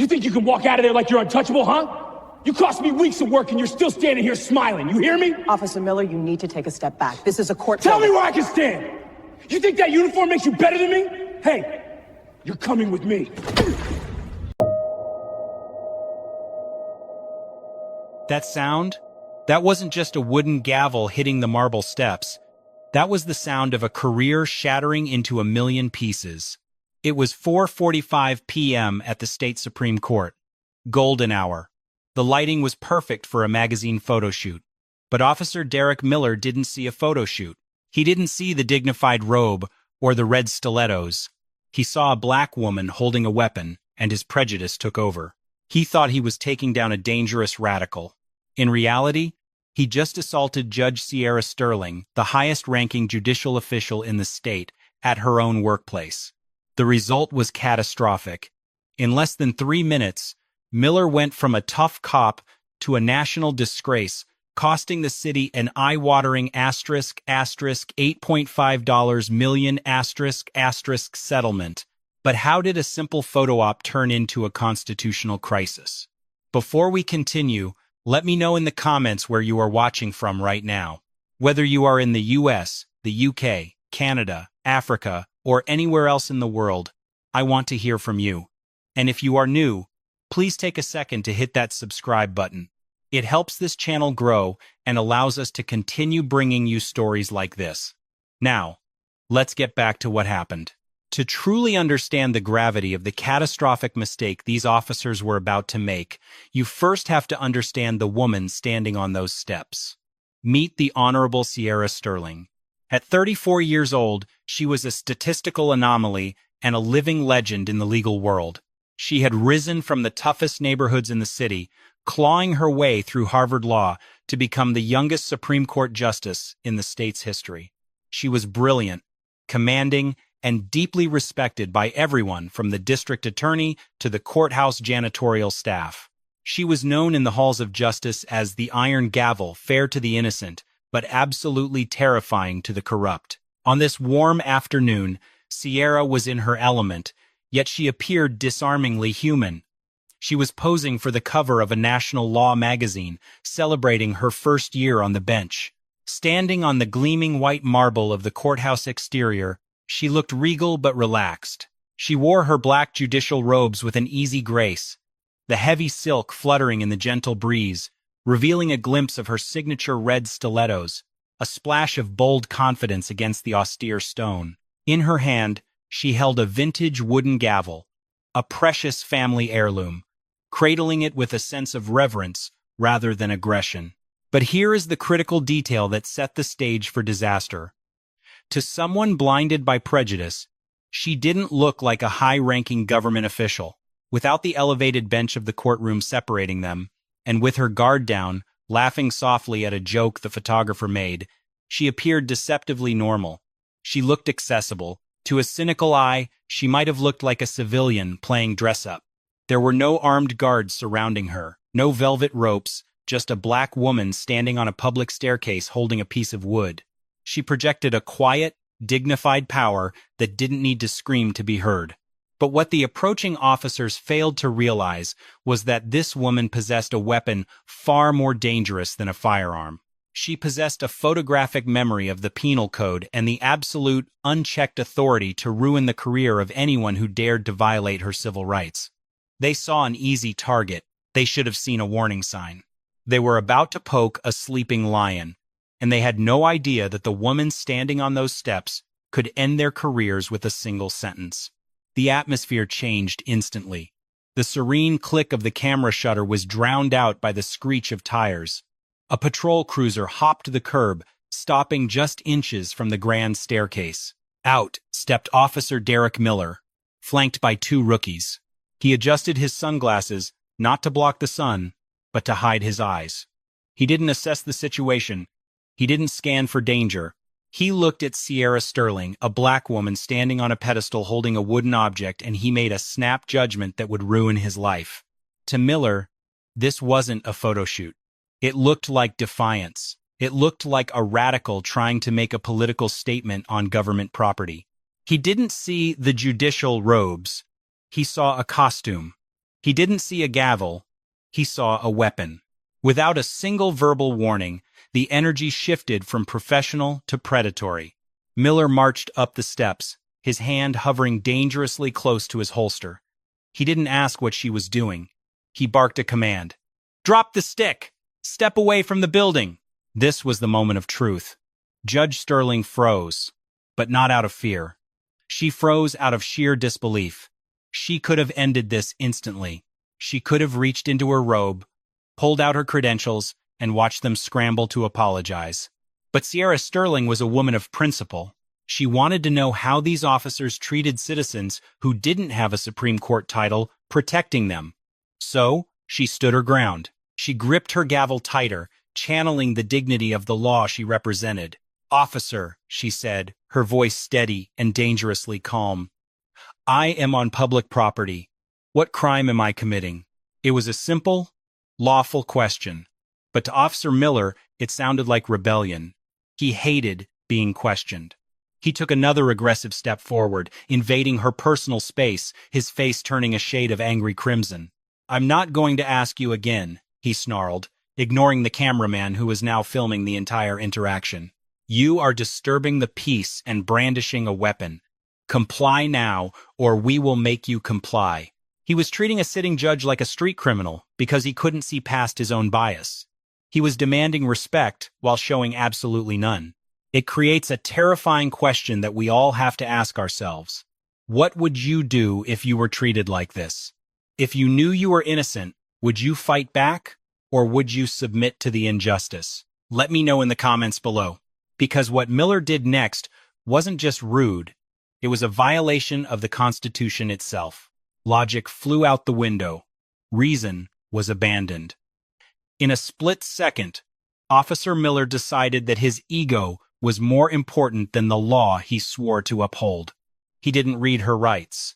You think you can walk out of there like you're untouchable, huh? You cost me weeks of work and you're still standing here smiling. You hear me? Officer Miller, you need to take a step back. This is a court. Tell me where I can stand. You think that uniform makes you better than me? Hey, you're coming with me. That sound? That wasn't just a wooden gavel hitting the marble steps. That was the sound of a career shattering into a million pieces. It was 4:45 p.m. at the state Supreme Court. Golden hour. The lighting was perfect for a magazine photo shoot. But Officer Derek Miller didn't see a photo shoot. He didn't see the dignified robe or the red stilettos. He saw a black woman holding a weapon, and his prejudice took over. He thought he was taking down a dangerous radical. In reality, he just assaulted Judge Sierra Sterling, the highest-ranking judicial official in the state, at her own workplace. The result was catastrophic. In less than 3 minutes, Miller went from a tough cop to a national disgrace, costing the city an eye-watering $8.5 million settlement. But how did a simple photo op turn into a constitutional crisis? Before we continue, let me know in the comments where you are watching from right now. Whether you are in the US, the UK, Canada, Africa, or anywhere else in the world, I want to hear from you. And if you are new, please take a second to hit that subscribe button. It helps this channel grow and allows us to continue bringing you stories like this. Now, let's get back to what happened. To truly understand the gravity of the catastrophic mistake these officers were about to make, you first have to understand the woman standing on those steps. Meet the Honorable Sierra Sterling. At 34 years old, she was a statistical anomaly and a living legend in the legal world. She had risen from the toughest neighborhoods in the city, clawing her way through Harvard Law to become the youngest Supreme Court justice in the state's history. She was brilliant, commanding, and deeply respected by everyone from the district attorney to the courthouse janitorial staff. She was known in the halls of justice as the Iron Gavel, fair to the innocent, but absolutely terrifying to the corrupt. On this warm afternoon, Sierra was in her element, yet she appeared disarmingly human. She was posing for the cover of a national law magazine, celebrating her first year on the bench. Standing on the gleaming white marble of the courthouse exterior, she looked regal but relaxed. She wore her black judicial robes with an easy grace, the heavy silk fluttering in the gentle breeze, revealing a glimpse of her signature red stilettos, a splash of bold confidence against the austere stone. In her hand, she held a vintage wooden gavel, a precious family heirloom, cradling it with a sense of reverence rather than aggression. But here is the critical detail that set the stage for disaster. To someone blinded by prejudice, she didn't look like a high-ranking government official. Without the elevated bench of the courtroom separating them, and with her guard down, laughing softly at a joke the photographer made, she appeared deceptively normal. She looked accessible. To a cynical eye, she might have looked like a civilian playing dress-up. There were no armed guards surrounding her, no velvet ropes, just a black woman standing on a public staircase holding a piece of wood. She projected a quiet, dignified power that didn't need to scream to be heard. But what the approaching officers failed to realize was that this woman possessed a weapon far more dangerous than a firearm. She possessed a photographic memory of the penal code and the absolute, unchecked authority to ruin the career of anyone who dared to violate her civil rights. They saw an easy target. They should have seen a warning sign. They were about to poke a sleeping lion, and they had no idea that the woman standing on those steps could end their careers with a single sentence. The atmosphere changed instantly. The serene click of the camera shutter was drowned out by the screech of tires. A patrol cruiser hopped the curb, stopping just inches from the grand staircase. Out stepped Officer Derek Miller, flanked by 2 rookies. He adjusted his sunglasses, not to block the sun, but to hide his eyes. He didn't assess the situation. He didn't scan for danger. He looked at Sierra Sterling, a black woman standing on a pedestal holding a wooden object, and he made a snap judgment that would ruin his life. To Miller, this wasn't a photo shoot. It looked like defiance. It looked like a radical trying to make a political statement on government property. He didn't see the judicial robes. He saw a costume. He didn't see a gavel, he saw a weapon. Without a single verbal warning, the energy shifted from professional to predatory. Miller marched up the steps, his hand hovering dangerously close to his holster. He didn't ask what she was doing. He barked a command. "Drop the stick! Step away from the building!" This was the moment of truth. Judge Sterling froze, but not out of fear. She froze out of sheer disbelief. She could have ended this instantly. She could have reached into her robe, pulled out her credentials, and watched them scramble to apologize. But Sierra Sterling was a woman of principle. She wanted to know how these officers treated citizens who didn't have a Supreme Court title protecting them. So, she stood her ground. She gripped her gavel tighter, channeling the dignity of the law she represented. "Officer," she said, her voice steady and dangerously calm. "I am on public property. What crime am I committing?" It was a simple, lawful question. But to Officer Miller, it sounded like rebellion. He hated being questioned. He took another aggressive step forward, invading her personal space, his face turning a shade of angry crimson. "I'm not going to ask you again," he snarled, ignoring the cameraman who was now filming the entire interaction. "You are disturbing the peace and brandishing a weapon. Comply now, or we will make you comply." He was treating a sitting judge like a street criminal because he couldn't see past his own bias. He was demanding respect while showing absolutely none. It creates a terrifying question that we all have to ask ourselves. What would you do if you were treated like this? If you knew you were innocent, would you fight back, or would you submit to the injustice? Let me know in the comments below. Because what Miller did next wasn't just rude, it was a violation of the Constitution itself. Logic flew out the window. Reason was abandoned. In a split second, Officer Miller decided that his ego was more important than the law he swore to uphold. He didn't read her rights.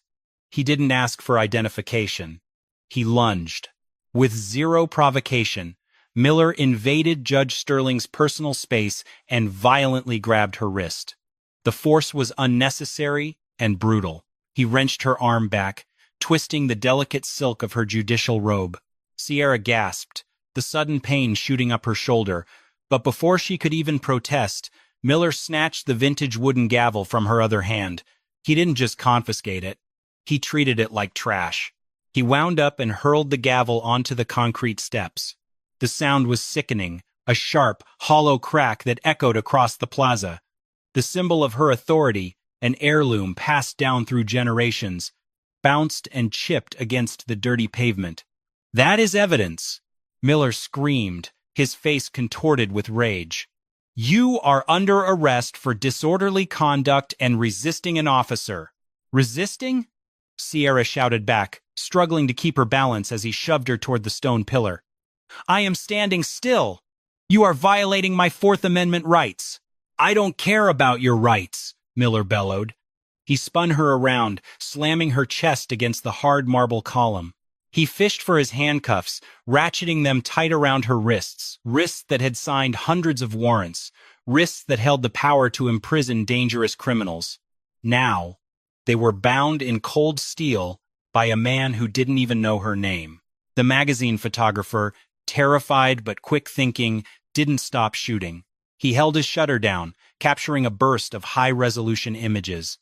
He didn't ask for identification. He lunged. With zero provocation, Miller invaded Judge Sterling's personal space and violently grabbed her wrist. The force was unnecessary and brutal. He wrenched her arm back, twisting the delicate silk of her judicial robe. Sierra gasped, the sudden pain shooting up her shoulder, but before she could even protest, Miller snatched the vintage wooden gavel from her other hand. He didn't just confiscate it. He treated it like trash. He wound up and hurled the gavel onto the concrete steps. The sound was sickening, a sharp, hollow crack that echoed across the plaza. The symbol of her authority, an heirloom passed down through generations, bounced and chipped against the dirty pavement. "That is evidence," Miller screamed, his face contorted with rage. "You are under arrest for disorderly conduct and resisting an officer." "Resisting?" Sierra shouted back, struggling to keep her balance as he shoved her toward the stone pillar. "I am standing still. You are violating my Fourth Amendment rights." "I don't care about your rights," Miller bellowed. He spun her around, slamming her chest against the hard marble column. He fished for his handcuffs, ratcheting them tight around her wrists that had signed hundreds of warrants, wrists that held the power to imprison dangerous criminals. Now, they were bound in cold steel by a man who didn't even know her name. The magazine photographer, terrified but quick-thinking, didn't stop shooting. He held his shutter down, capturing a burst of high-resolution images.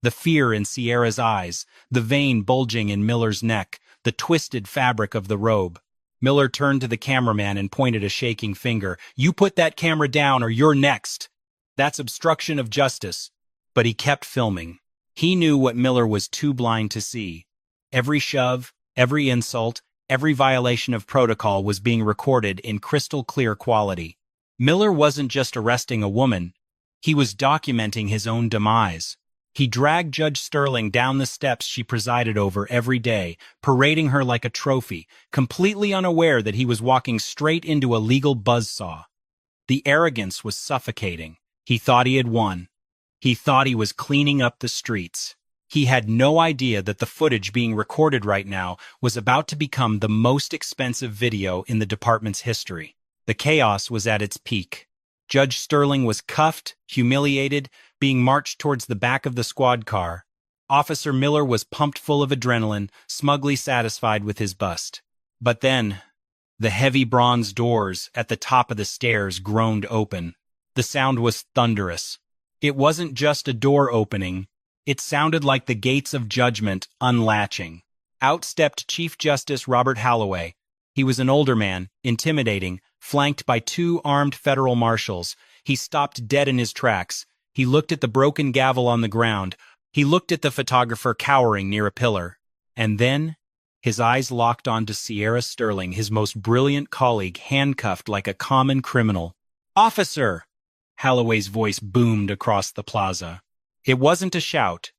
The fear in Sierra's eyes, the vein bulging in Miller's neck, the twisted fabric of the robe. Miller turned to the cameraman and pointed a shaking finger. "You put that camera down or you're next." "That's obstruction of justice." But he kept filming. He knew what Miller was too blind to see. Every shove, every insult, every violation of protocol was being recorded in crystal clear quality. Miller wasn't just arresting a woman. He was documenting his own demise. He dragged Judge Sterling down the steps she presided over every day, parading her like a trophy, completely unaware that he was walking straight into a legal buzzsaw. The arrogance was suffocating. He thought he had won. He thought he was cleaning up the streets. He had no idea that the footage being recorded right now was about to become the most expensive video in the department's history. The chaos was at its peak. Judge Sterling was cuffed, humiliated, being marched towards the back of the squad car. Officer Miller was pumped full of adrenaline, smugly satisfied with his bust. But then, the heavy bronze doors at the top of the stairs groaned open. The sound was thunderous. It wasn't just a door opening. It sounded like the gates of judgment unlatching. Out stepped Chief Justice Robert Holloway. He was an older man, intimidating, flanked by 2 armed federal marshals. He stopped dead in his tracks. He looked at the broken gavel on the ground. He looked at the photographer cowering near a pillar. And then, his eyes locked onto Sierra Sterling, his most brilliant colleague, handcuffed like a common criminal. "Officer!" Holloway's voice boomed across the plaza. It wasn't a shout.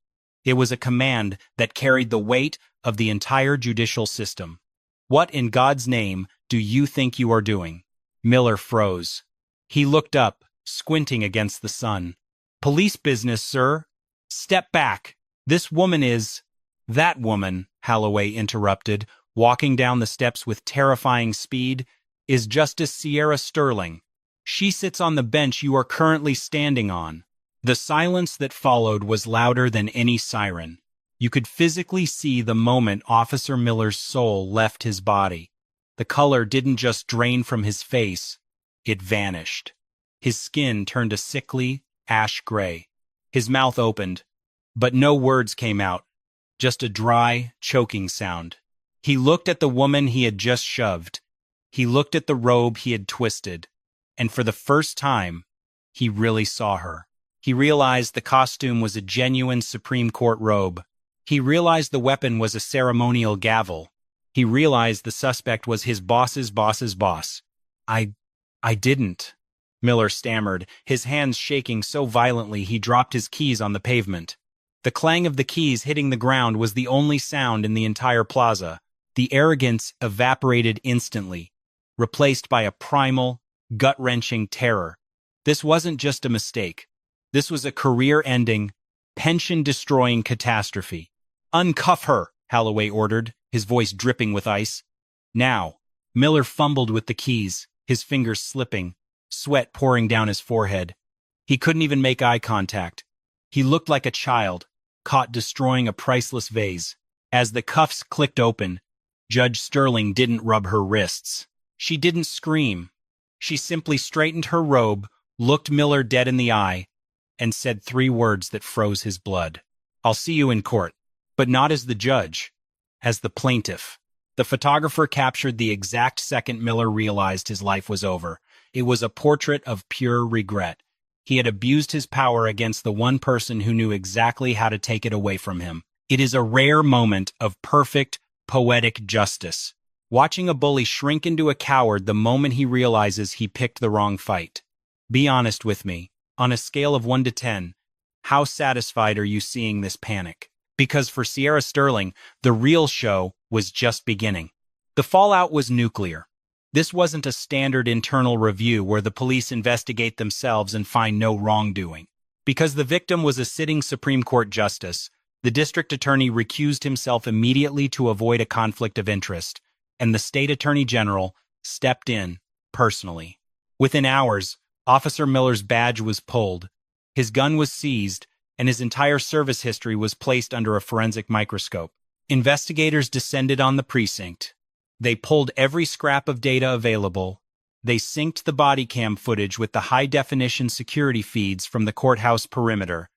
It was a command that carried the weight of the entire judicial system. "What in God's name do you think you are doing?" Miller froze. He looked up, squinting against the sun. "Police business, sir." "Step back. This woman is—" "That woman," Holloway interrupted, walking down the steps with terrifying speed, "is Justice Sierra Sterling. She sits on the bench you are currently standing on." The silence that followed was louder than any siren. You could physically see the moment Officer Miller's soul left his body. The color didn't just drain from his face, it vanished. His skin turned a sickly, ash gray. His mouth opened, but no words came out, just a dry, choking sound. He looked at the woman he had just shoved. He looked at the robe he had twisted, and for the first time, he really saw her. He realized the costume was a genuine Supreme Court robe. He realized the weapon was a ceremonial gavel. He realized the suspect was his boss's boss's boss. I didn't," Miller stammered, his hands shaking so violently he dropped his keys on the pavement. The clang of the keys hitting the ground was the only sound in the entire plaza. The arrogance evaporated instantly, replaced by a primal, gut-wrenching terror. This wasn't just a mistake. This was a career-ending, pension-destroying catastrophe. "Uncuff her," Holloway ordered, his voice dripping with ice. "Now." Miller fumbled with the keys, his fingers slipping, sweat pouring down his forehead. He couldn't even make eye contact. He looked like a child, caught destroying a priceless vase. As the cuffs clicked open, Judge Sterling didn't rub her wrists. She didn't scream. She simply straightened her robe, looked Miller dead in the eye, and said 3 words that froze his blood. "I'll see you in court." But not as the judge, as the plaintiff. The photographer captured the exact second Miller realized his life was over. It was a portrait of pure regret. He had abused his power against the one person who knew exactly how to take it away from him. It is a rare moment of perfect, poetic justice. Watching a bully shrink into a coward the moment he realizes he picked the wrong fight. Be honest with me. On a scale of 1 to 10, how satisfied are you seeing this panic? Because for Sierra Sterling, the real show was just beginning. The fallout was nuclear. This wasn't a standard internal review where the police investigate themselves and find no wrongdoing. Because the victim was a sitting Supreme Court justice, the district attorney recused himself immediately to avoid a conflict of interest, and the state attorney general stepped in personally. Within hours, Officer Miller's badge was pulled, his gun was seized, and his entire service history was placed under a forensic microscope. Investigators descended on the precinct. They pulled every scrap of data available. They synced the body cam footage with the high-definition security feeds from the courthouse perimeter.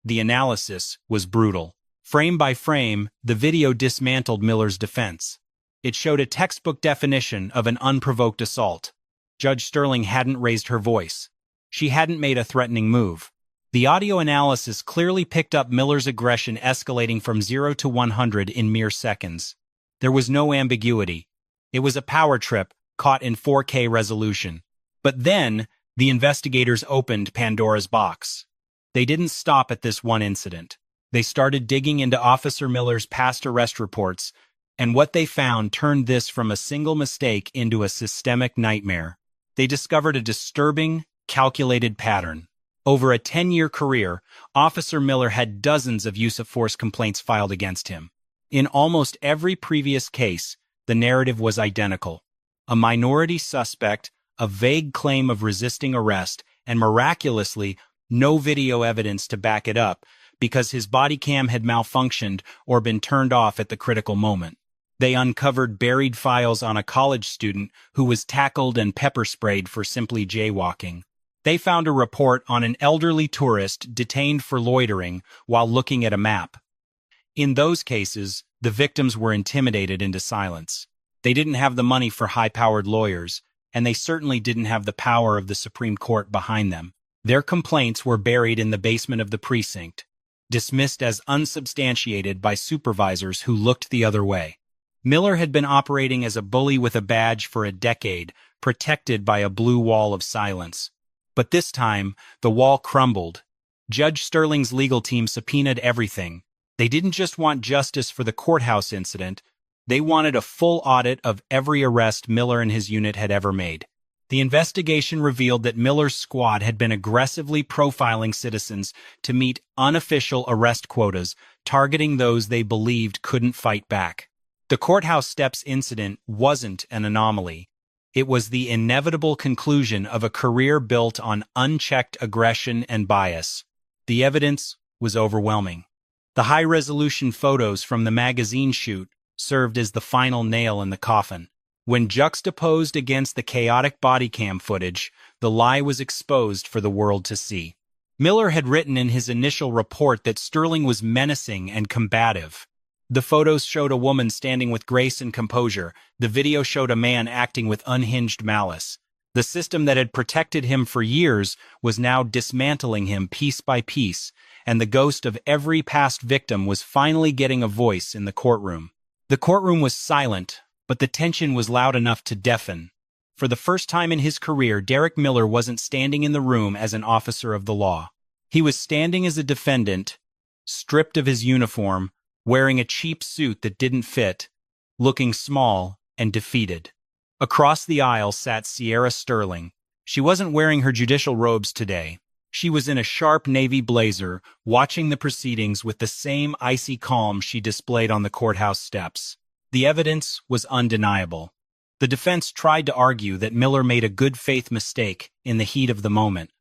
The analysis was brutal. Frame by frame, the video dismantled Miller's defense. It showed a textbook definition of an unprovoked assault. Judge Sterling hadn't raised her voice. She hadn't made a threatening move. The audio analysis clearly picked up Miller's aggression escalating from 0 to 100 in mere seconds. There was no ambiguity. It was a power trip caught in 4K resolution. But then, the investigators opened Pandora's box. They didn't stop at this one incident. They started digging into Officer Miller's past arrest reports, and what they found turned this from a single mistake into a systemic nightmare. They discovered a disturbing, calculated pattern. Over a 10-year career, Officer Miller had dozens of use-of-force complaints filed against him. In almost every previous case, the narrative was identical. A minority suspect, a vague claim of resisting arrest, and miraculously, no video evidence to back it up, because his body cam had malfunctioned or been turned off at the critical moment. They uncovered buried files on a college student who was tackled and pepper sprayed for simply jaywalking. They found a report on an elderly tourist detained for loitering while looking at a map. In those cases, the victims were intimidated into silence. They didn't have the money for high-powered lawyers, and they certainly didn't have the power of the Supreme Court behind them. Their complaints were buried in the basement of the precinct, dismissed as unsubstantiated by supervisors who looked the other way. Miller had been operating as a bully with a badge for a decade, protected by a blue wall of silence. But this time, the wall crumbled. Judge Sterling's legal team subpoenaed everything. They didn't just want justice for the courthouse incident, they wanted a full audit of every arrest Miller and his unit had ever made. The investigation revealed that Miller's squad had been aggressively profiling citizens to meet unofficial arrest quotas, targeting those they believed couldn't fight back. The courthouse steps incident wasn't an anomaly. It was the inevitable conclusion of a career built on unchecked aggression and bias. The evidence was overwhelming. The high-resolution photos from the magazine shoot served as the final nail in the coffin. When juxtaposed against the chaotic body cam footage, the lie was exposed for the world to see. Miller had written in his initial report that Sterling was menacing and combative. The photos showed a woman standing with grace and composure. The video showed a man acting with unhinged malice. The system that had protected him for years was now dismantling him piece by piece, and the ghost of every past victim was finally getting a voice in the courtroom. The courtroom was silent, but the tension was loud enough to deafen. For the first time in his career, Derek Miller wasn't standing in the room as an officer of the law. He was standing as a defendant, stripped of his uniform, wearing a cheap suit that didn't fit, looking small and defeated. Across the aisle sat Sierra Sterling. She wasn't wearing her judicial robes today. She was in a sharp navy blazer, watching the proceedings with the same icy calm she displayed on the courthouse steps. The evidence was undeniable. The defense tried to argue that Miller made a good-faith mistake in the heat of the moment,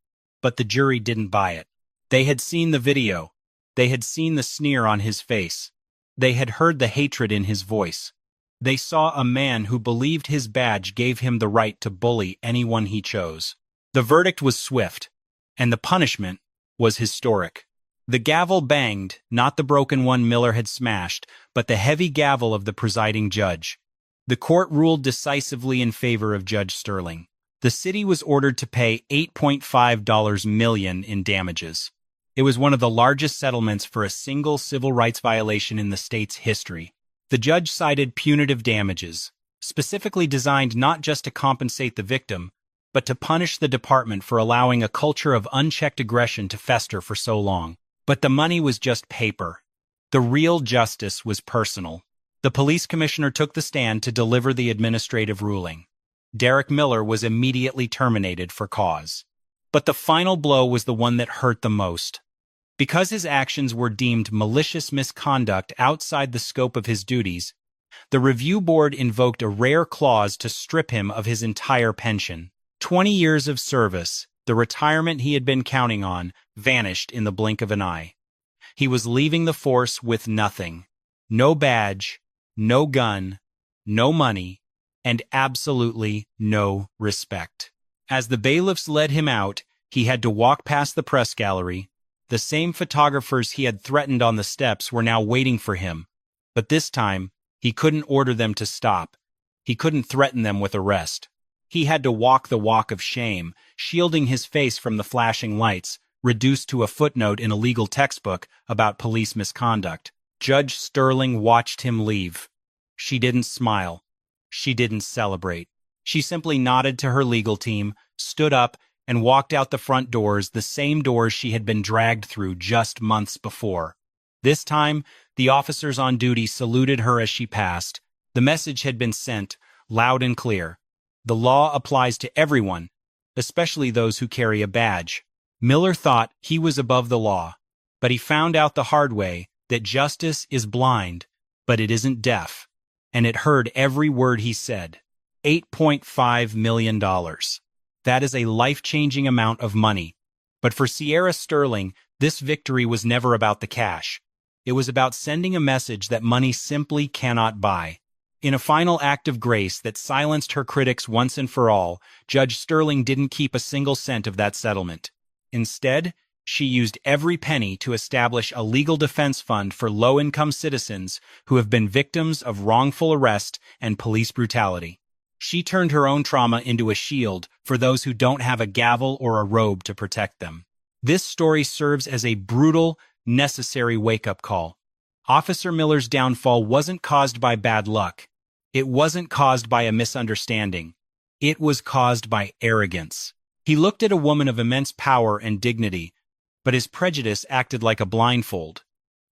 but the jury didn't buy it. They had seen the video. They had seen the sneer on his face. They had heard the hatred in his voice. They saw a man who believed his badge gave him the right to bully anyone he chose. The verdict was swift, and the punishment was historic. The gavel banged, not the broken one Miller had smashed, but the heavy gavel of the presiding judge. The court ruled decisively in favor of Judge Sterling. The city was ordered to pay $8.5 million in damages. It was one of the largest settlements for a single civil rights violation in the state's history. The judge cited punitive damages, specifically designed not just to compensate the victim, but to punish the department for allowing a culture of unchecked aggression to fester for so long. But the money was just paper. The real justice was personal. The police commissioner took the stand to deliver the administrative ruling. Derek Miller was immediately terminated for cause. But the final blow was the one that hurt the most. Because his actions were deemed malicious misconduct outside the scope of his duties, the review board invoked a rare clause to strip him of his entire pension. 20 years of service, the retirement he had been counting on, vanished in the blink of an eye. He was leaving the force with nothing. No badge, no gun, no money, and absolutely no respect. As the bailiffs led him out, he had to walk past the press gallery. The same photographers he had threatened on the steps were now waiting for him, but this time, he couldn't order them to stop. He couldn't threaten them with arrest. He had to walk the walk of shame, shielding his face from the flashing lights, reduced to a footnote in a legal textbook about police misconduct. Judge Sterling watched him leave. She didn't smile. She didn't celebrate. She simply nodded to her legal team, stood up, and walked out the front doors, the same doors she had been dragged through just months before. This time, the officers on duty saluted her as she passed. The message had been sent, loud and clear. The law applies to everyone, especially those who carry a badge. Miller thought he was above the law, but he found out the hard way that justice is blind, but it isn't deaf, and it heard every word he said. $8.5 million. That is a life-changing amount of money. But for Sierra Sterling, this victory was never about the cash. It was about sending a message that money simply cannot buy. In a final act of grace that silenced her critics once and for all, Judge Sterling didn't keep a single cent of that settlement. Instead, she used every penny to establish a legal defense fund for low-income citizens who have been victims of wrongful arrest and police brutality. She turned her own trauma into a shield for those who don't have a gavel or a robe to protect them. This story serves as a brutal, necessary wake-up call. Officer Miller's downfall wasn't caused by bad luck. It wasn't caused by a misunderstanding. It was caused by arrogance. He looked at a woman of immense power and dignity, but his prejudice acted like a blindfold.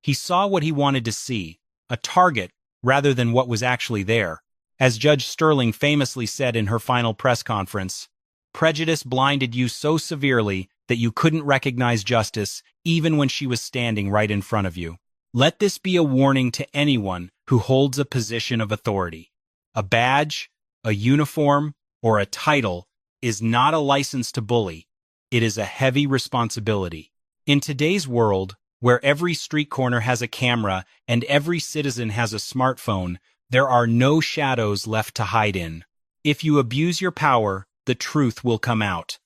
He saw what he wanted to see, a target rather than what was actually there. As Judge Sterling famously said in her final press conference, "Prejudice blinded you so severely that you couldn't recognize justice even when she was standing right in front of you." Let this be a warning to anyone who holds a position of authority. A badge, a uniform, or a title is not a license to bully. It is a heavy responsibility. In today's world, where every street corner has a camera and every citizen has a smartphone, there are no shadows left to hide in. If you abuse your power, the truth will come out.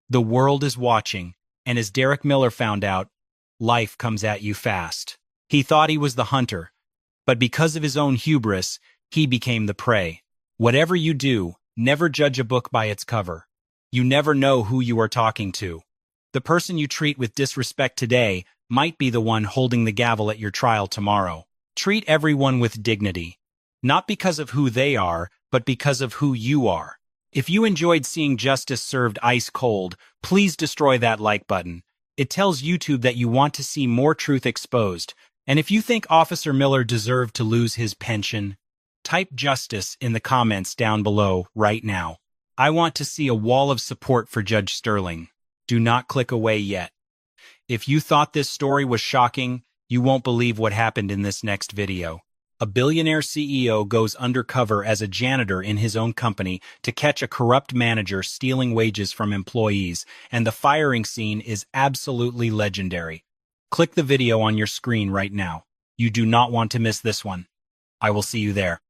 The world is watching, and as Derek Miller found out, life comes at you fast. He thought he was the hunter, but because of his own hubris, he became the prey. Whatever you do, never judge a book by its cover. You never know who you are talking to. The person you treat with disrespect today might be the one holding the gavel at your trial tomorrow. Treat everyone with dignity, not because of who they are, but because of who you are. If you enjoyed seeing justice served ice cold, please destroy that like button. It tells YouTube that you want to see more truth exposed. And if you think Officer Miller deserved to lose his pension, type justice in the comments down below right now. I want to see a wall of support for Judge Sterling. Do not click away yet. If you thought this story was shocking, you won't believe what happened in this next video. A billionaire CEO goes undercover as a janitor in his own company to catch a corrupt manager stealing wages from employees, and the firing scene is absolutely legendary. Click the video on your screen right now. You do not want to miss this one. I will see you there.